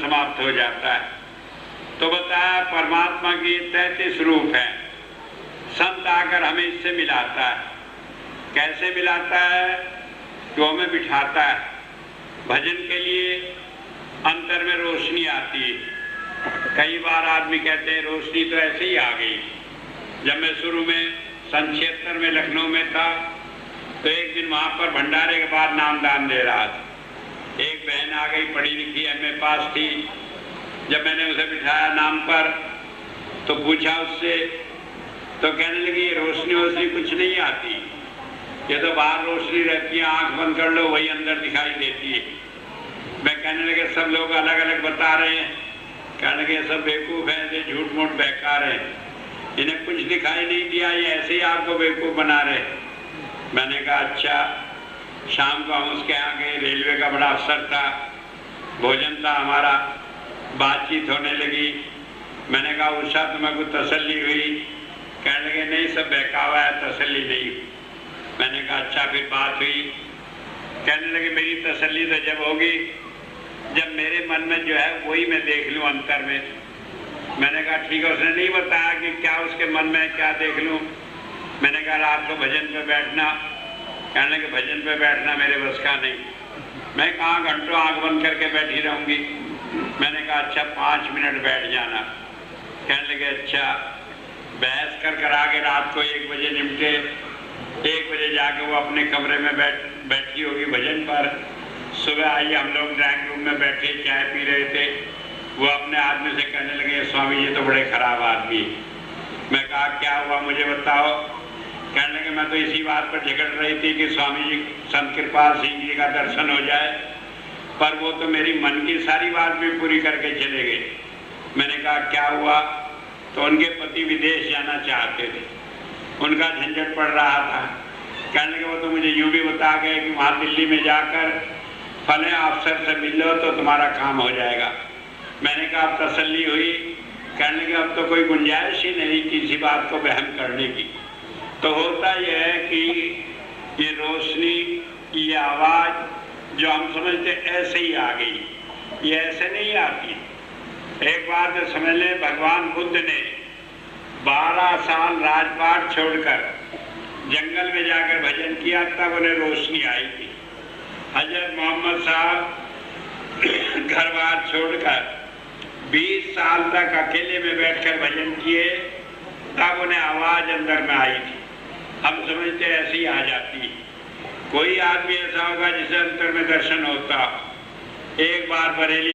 समाप्त हो जाता है। तो बताया परमात्मा की 33 रूप है। संत आकर हमें इससे मिलाता है। कैसे मिलाता है? जो हमें बिठाता है भजन के लिए, अंतर में रोशनी आती है। कई बार आदमी कहते हैं रोशनी तो ऐसे ही आ गई। जब मैं शुरू में सन 76 में लखनऊ में था तो एक दिन वहाँ पर भंडारे के बाद नामदान दे रहा था। एक बहन आ गई, पढ़ी लिखी एमए पास थी। जब मैंने उसे बिठाया नाम पर तो पूछा उससे, तो कहने लगी रोशनी वोशनी कुछ नहीं आती, ये तो बाहर रोशनी रहती है, आंख बंद कर लो वही अंदर दिखाई देती है। मैं कहने लगे सब लोग अलग अलग बता रहे हैं। कहने लगे सब बेवकूफ़ हैं, ये झूठ मूठ बेकार है, इन्हें कुछ दिखाई नहीं दिया, ये ऐसे ही आपको बेवकूफ़ बना रहे। मैंने कहा अच्छा। शाम को हम उसके यहाँ गए, रेलवे का बड़ा अफसर था, भोजन था हमारा, बातचीत होने लगी। मैंने कहा उषा तुम्हें कुछ तसल्ली हुई? कहने लगे नहीं सब बहकावा है, तसल्ली नहीं हुई। मैंने कहा अच्छा फिर बात हुई? कहने लगे मेरी तसल्ली तो जब होगी जब मेरे मन में जो है वही मैं देख लूँ अंतर में। मैंने कहा ठीक है। उसने नहीं बताया कि क्या उसके मन में क्या देख लूँ। मैंने कहा रात को भजन पे बैठना। कहने लगे भजन पे बैठना मेरे बस का नहीं, मैं कहाँ घंटों आंख बंद करके बैठी रहूँगी। मैंने कहा अच्छा 5 मिनट बैठ जाना। कहने लगे अच्छा। बहस कर आगे रात को 1 बजे निपटे। 1 बजे जाके वो अपने कमरे में बैठी होगी भजन पर। सुबह आई, हम लोग ड्राइंग रूम में बैठे चाय पी रहे थे। वो अपने आदमी से कहने लगे स्वामी जी तो बड़े खराब आदमी है। मैं कहा क्या हुआ मुझे बताओ। कहने लगे मैं तो इसी बात पर झगड़ रही थी कि स्वामी जी संत कृपाल सिंह जी का दर्शन हो जाए, पर वो तो मेरी मन की सारी बात भी पूरी करके चले गए। मैंने कहा क्या हुआ? तो उनके पति विदेश जाना चाहते थे, उनका झंझट पड़ रहा था। कहने लगे वो तो मुझे यूँ भी बता गए कि वहाँ दिल्ली में जाकर फले अफसर से मिल लो तो तुम्हारा काम हो जाएगा। मैंने कहा अब तसल्ली हुई? कहने लगे अब तो कोई गुंजाइश ही नहीं किसी बात को वहम करने की। तो होता यह है कि ये रोशनी, ये आवाज़ जो हम समझते ऐसे ही आ गई, ये ऐसे नहीं आती। एक बात तो समझ लें, भगवान बुद्ध ने 12 साल राजपाट छोड़कर जंगल में जाकर भजन किया, तब उन्हें रोशनी आई थी। हजरत मोहम्मद साहब घर बार छोड़कर 20 साल तक अकेले में बैठकर भजन किए, तब उन्हें आवाज़ अंदर में आई थी। हम समझते ऐसे ही आ जाती है। कोई आदमी ऐसा होगा जिसे अंतर में दर्शन होता। एक बार बरेली